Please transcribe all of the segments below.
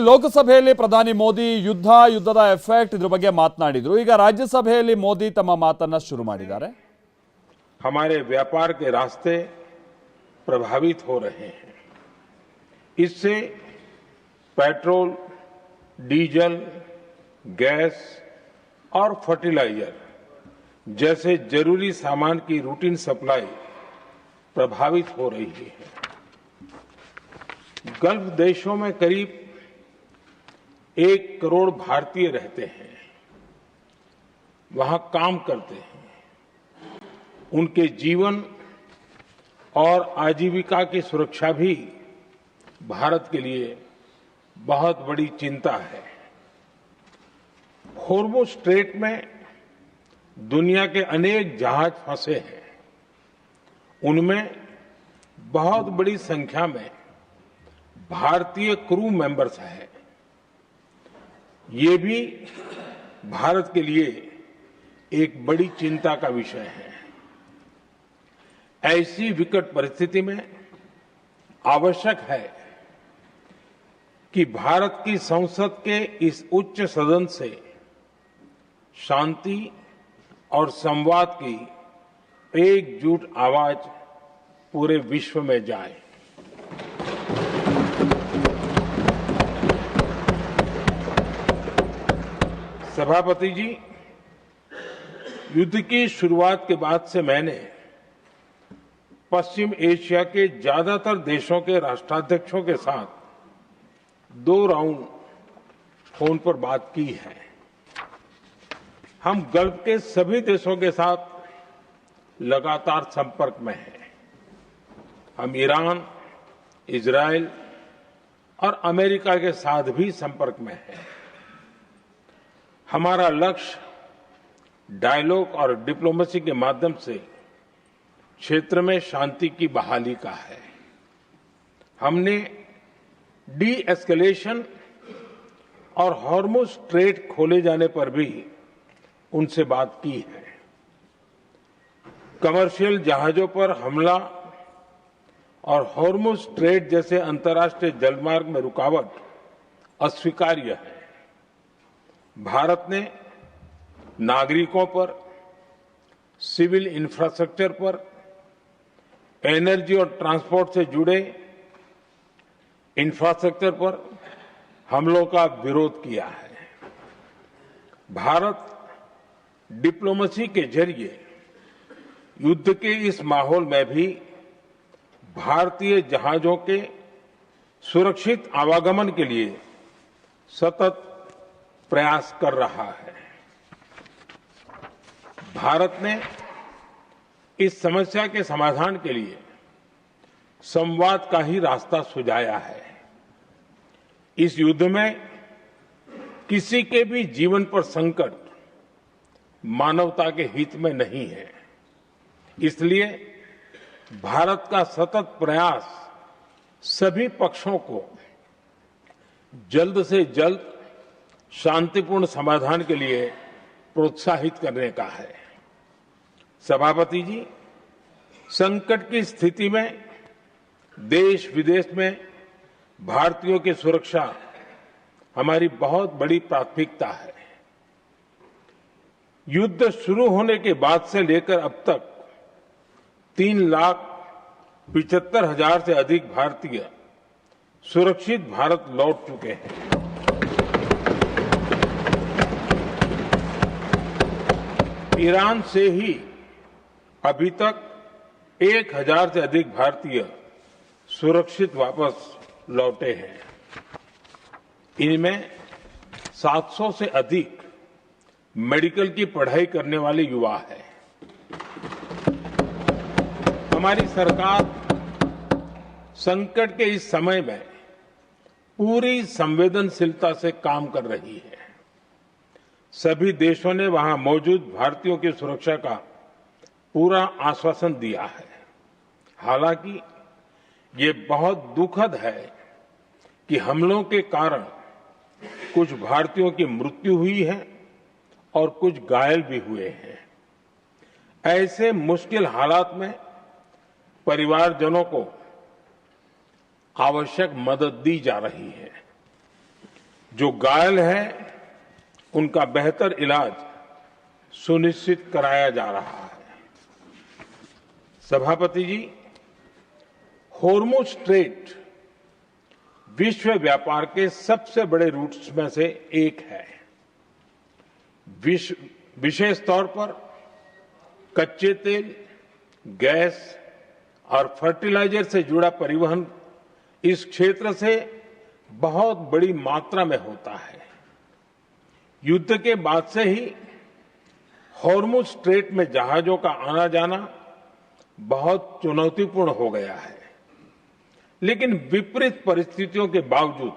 ಲೋಕಸಭೆಯಲ್ಲಿ ಪ್ರಧಾನಿ ಮೋದಿ ಯುದ್ಧದ ಎಫೆಕ್ಟ್ ಇದ್ರ ಬಗ್ಗೆ ಮಾತನಾಡಿದ್ರು. ಈಗ ರಾಜ್ಯಸಭೆಯಲ್ಲಿ ಮೋದಿ ತಮ್ಮ ಮಾತನ್ನ ಶುರು ಮಾಡಿದ್ದಾರೆ. हमारे व्यापार के रास्ते प्रभावित हो रहे हैं. इससे पेट्रोल, डीजल, गैस और फर्टिलाइजर जैसे जरूरी सामान की रूटीन सप्लाई प्रभावित हो रही है. गल्फ देशों में करीब 1 करोड़ भारतीय रहते हैं, वहां काम करते हैं. उनके जीवन और आजीविका की सुरक्षा भी भारत के लिए बहुत बड़ी चिंता है. होर्मुज स्ट्रेट में दुनिया के अनेक जहाज फंसे हैं. उनमें बहुत बड़ी संख्या में भारतीय क्रू मेंबर्स हैं. ये भी भारत के लिए एक बड़ी चिंता का विषय है. ऐसी विकट परिस्थिति में आवश्यक है कि भारत की संसद के इस उच्च सदन से शांति और संवाद की एकजुट आवाज पूरे विश्व में जाए. सभापति जी, युद्ध की शुरुआत के बाद से मैंने पश्चिम एशिया के ज्यादातर देशों के राष्ट्राध्यक्षों के साथ 2 राउंड फोन पर बात की है. हम गल्फ के सभी देशों के साथ लगातार संपर्क में हैं. हम ईरान, इजरायल और अमेरिका के साथ भी संपर्क में हैं. हमारा लक्ष्य डायलॉग और डिप्लोमेसी के माध्यम से क्षेत्र में शांति की बहाली का है. हमने डी एस्केलेशन और हॉर्मुज स्ट्रेट खोले जाने पर भी उनसे बात की है. कमर्शियल जहाजों पर हमला और हॉर्मुज स्ट्रेट जैसे अंतर्राष्ट्रीय जलमार्ग में रुकावट अस्वीकार्य है. भारत ने नागरिकों पर, सिविल इंफ्रास्ट्रक्चर पर, एनर्जी और ट्रांसपोर्ट से जुड़े इंफ्रास्ट्रक्चर पर हमलों का विरोध किया है. भारत डिप्लोमेसी के जरिए युद्ध के इस माहौल में भी भारतीय जहाजों के सुरक्षित आवागमन के लिए सतत प्रयास कर रहा है. भारत ने इस समस्या के समाधान के लिए संवाद का ही रास्ता सुझाया है. इस युद्ध में किसी के भी जीवन पर संकट मानवता के हित में नहीं है. इसलिए भारत का सतत प्रयास सभी पक्षों को जल्द से जल्द शांतिपूर्ण समाधान के लिए प्रोत्साहित करने का है. सभापति जी, संकट की स्थिति में देश विदेश में भारतीयों की सुरक्षा हमारी बहुत बड़ी प्राथमिकता है. युद्ध शुरू होने के बाद से लेकर अब तक 3,75,000 से अधिक भारतीय सुरक्षित भारत लौट चुके हैं. ईरान से ही अभी तक 1,000 से अधिक भारतीय सुरक्षित वापस लौटे हैं. इनमें 700 से अधिक मेडिकल की पढ़ाई करने वाले युवा हैं. हमारी सरकार संकट के इस समय में पूरी संवेदनशीलता से काम कर रही है. सभी देशों ने वहां मौजूद भारतीयों की सुरक्षा का पूरा आश्वासन दिया है. हालांकि ये बहुत दुखद है कि हमलों के कारण कुछ भारतीयों की मृत्यु हुई है और कुछ घायल भी हुए हैं. ऐसे मुश्किल हालात में परिवारजनों को आवश्यक मदद दी जा रही है. जो घायल हैं उनका बेहतर इलाज सुनिश्चित कराया जा रहा है। सभापति जी, होर्मुज स्ट्रेट विश्व व्यापार के सबसे बड़े रूट्स में से एक है। विशेष तौर पर कच्चे तेल, गैस और फर्टिलाइजर से जुड़ा परिवहन इस क्षेत्र से बहुत बड़ी मात्रा में होता है। युद्ध के बाद से ही होर्मुज स्ट्रेट में जहाजों का आना जाना बहुत चुनौतीपूर्ण हो गया है, लेकिन विपरीत परिस्थितियों के बावजूद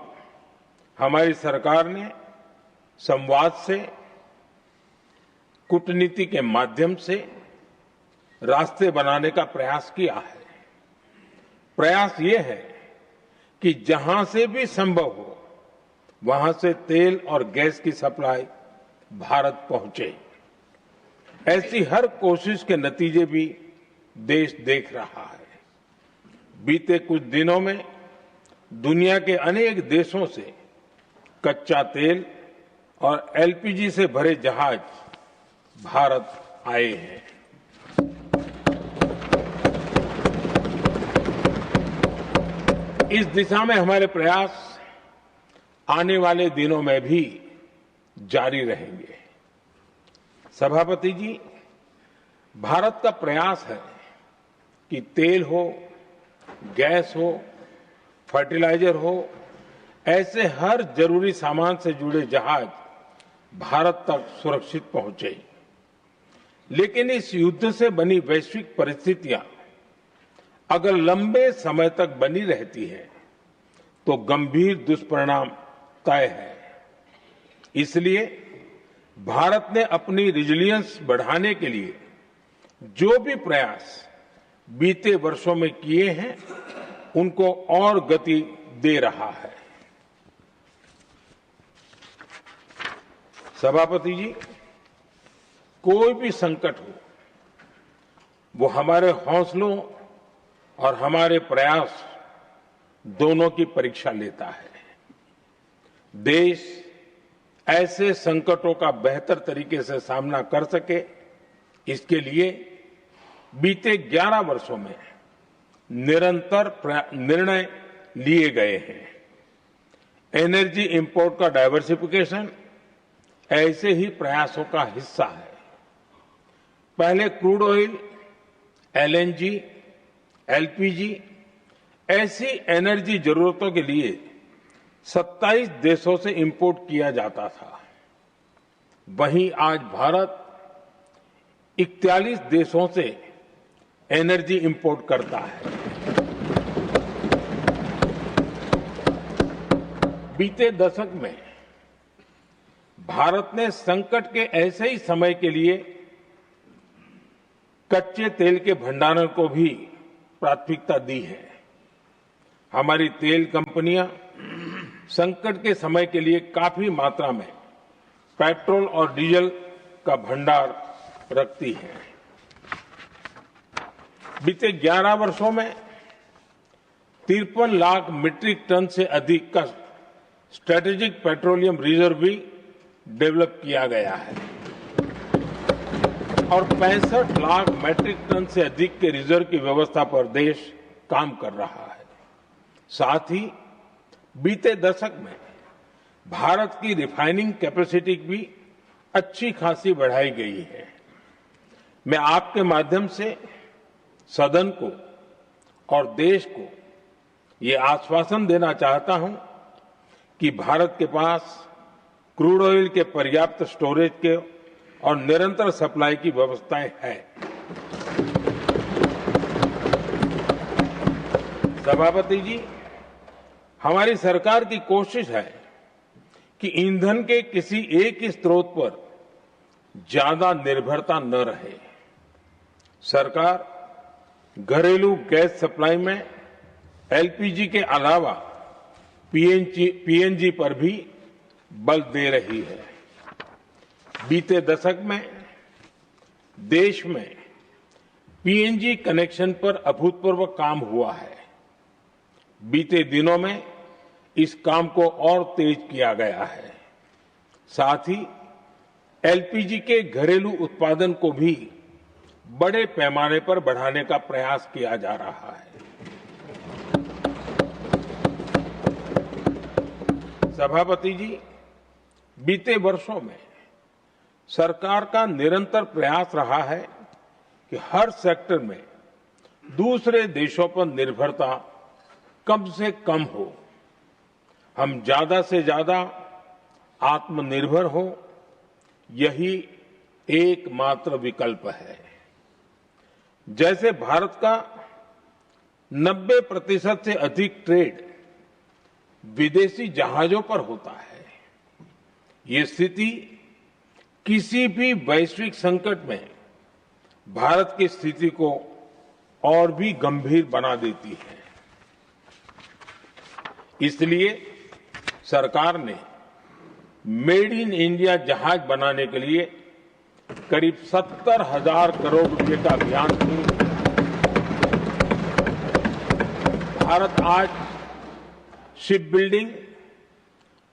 हमारी सरकार ने संवाद से, कूटनीति के माध्यम से रास्ते बनाने का प्रयास किया है। प्रयास ये है कि जहां से भी संभव हो वहां से तेल और गैस की सप्लाई भारत पहुंचे। ऐसी हर कोशिश के नतीजे भी देश देख रहा है। बीते कुछ दिनों में दुनिया के अनेक देशों से कच्चा तेल और एलपीजी से भरे जहाज भारत आए हैं। इस दिशा में हमारे प्रयास आने वाले दिनों में भी जारी रहेंगे। सभापति जी, भारत का प्रयास है कि तेल हो, गैस हो, फर्टिलाइजर हो, ऐसे हर जरूरी सामान से जुड़े जहाज भारत तक सुरक्षित पहुंचे। लेकिन इस युद्ध से बनी वैश्विक परिस्थितियां अगर लंबे समय तक बनी रहती है तो गंभीर दुष्परिणाम तय है। इसलिए भारत ने अपनी रेजिलियंस बढ़ाने के लिए जो भी प्रयास बीते वर्षों में किए हैं उनको और गति दे रहा है। सभापति जी, कोई भी संकट हो वो हमारे हौसलों और हमारे प्रयास दोनों की परीक्षा लेता है। देश ऐसे संकटों का बेहतर तरीके से सामना कर सके, इसके लिए बीते 11 वर्षों में निरंतर निर्णय लिए गए हैं। एनर्जी इंपोर्ट का डाइवर्सिफिकेशन ऐसे ही प्रयासों का हिस्सा है। पहले क्रूड ऑयल, एलएनजी, एलपीजी ऐसी एनर्जी जरूरतों के लिए 27 देशों से इंपोर्ट किया जाता था। वहीं आज भारत 41 देशों से एनर्जी इंपोर्ट करता है। बीते दशक में भारत ने संकट के ऐसे ही समय के लिए कच्चे तेल के भंडारण को भी प्राथमिकता दी है। हमारी तेल कंपनियां संकट के समय के लिए काफी मात्रा में पेट्रोल और डीजल का भंडार रखती है। बीते 11 वर्षों में 53 लाख मीट्रिक टन से अधिक का स्ट्रेटेजिक पेट्रोलियम रिजर्व भी डेवलप किया गया है और 65 लाख मीट्रिक टन से अधिक के रिजर्व की व्यवस्था पर देश काम कर रहा है। साथ ही बीते दशक में भारत की रिफाइनिंग कैपेसिटी भी अच्छी खासी बढ़ाई गई है। मैं आपके माध्यम से सदन को और देश को ये आश्वासन देना चाहता हूं कि भारत के पास क्रूड ऑयल के पर्याप्त स्टोरेज के और निरंतर सप्लाई की व्यवस्थाएं हैं। सभापति जी, हमारी सरकार की कोशिश है कि ईंधन के किसी एक ही स्रोत पर ज्यादा निर्भरता न रहे। सरकार घरेलू गैस सप्लाई में एलपीजी के अलावा पीएनजी पर भी बल दे रही है। बीते दशक में देश में पीएनजी कनेक्शन पर अभूतपूर्व काम हुआ है। बीते दिनों में इस काम को और तेज किया गया है। साथ ही एलपीजी के घरेलू उत्पादन को भी बड़े पैमाने पर बढ़ाने का प्रयास किया जा रहा है। सभापति जी, बीते वर्षों में सरकार का निरंतर प्रयास रहा है कि हर सेक्टर में दूसरे देशों पर निर्भरता कम से कम हो, हम ज्यादा से ज्यादा आत्मनिर्भर हो, यही एकमात्र विकल्प है। जैसे भारत का 90% से अधिक ट्रेड विदेशी जहाजों पर होता है, ये स्थिति किसी भी वैश्विक संकट में भारत की स्थिति को और भी गंभीर बना देती है। इसलिए सरकार ने मेड इन इंडिया जहाज बनाने के लिए करीब 70,000 करोड़ रुपए का अभियान शुरू किया। भारत आज ship building,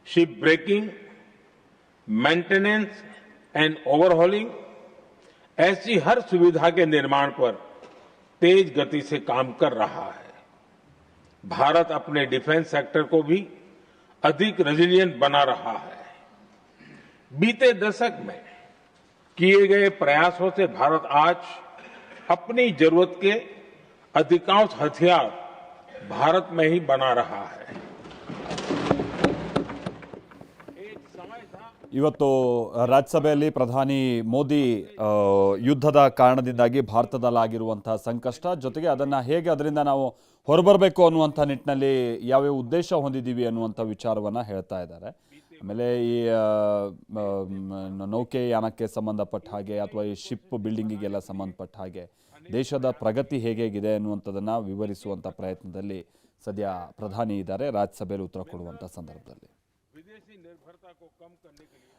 ship breaking, maintenance and overhauling ऐसी हर सुविधा के निर्माण पर तेज गति से काम कर रहा है। भारत अपने डिफेंस सेक्टर को भी अधिक रेजिलिएंट बना रहा है। बीते दशक में किए गए प्रयासों से भारत आज अपनी जरूरत के अधिकांश हथियार भारत में ही बना रहा है। ಇವತ್ತು ರಾಜ್ಯಸಭೆಯಲ್ಲಿ ಪ್ರಧಾನಿ ಮೋದಿ ಯುದ್ಧದ ಕಾರಣದಿಂದಾಗಿ ಭಾರತದಲ್ಲಾಗಿರುವಂತಹ ಸಂಕಷ್ಟ ಜೊತೆಗೆ ಅದನ್ನು ಹೇಗೆ ಅದರಿಂದ ನಾವು ಹೊರಬರಬೇಕು ಅನ್ನುವಂಥ ನಿಟ್ಟಿನಲ್ಲಿ ಯಾವ್ಯಾವ ಉದ್ದೇಶ ಹೊಂದಿದ್ದೀವಿ ಅನ್ನುವಂಥ ವಿಚಾರವನ್ನು ಹೇಳ್ತಾ ಇದ್ದಾರೆ. ಆಮೇಲೆ ಈ ನೌಕೆಯಾನಕ್ಕೆ ಸಂಬಂಧಪಟ್ಟ ಹಾಗೆ ಅಥವಾ ಈ ಶಿಪ್ ಬಿಲ್ಡಿಂಗಿಗೆಲ್ಲ ಸಂಬಂಧಪಟ್ಟ ಹಾಗೆ ದೇಶದ ಪ್ರಗತಿ ಹೇಗಿದೆ ಅನ್ನುವಂಥದ್ದನ್ನು ವಿವರಿಸುವಂಥ ಪ್ರಯತ್ನದಲ್ಲಿ ಸದ್ಯ ಪ್ರಧಾನಿ ಇದ್ದಾರೆ ರಾಜ್ಯಸಭೆಯಲ್ಲಿ ಉತ್ತರ ಕೊಡುವಂಥ ಸಂದರ್ಭದಲ್ಲಿ. विदेशी निर्भरता को कम करने के लिए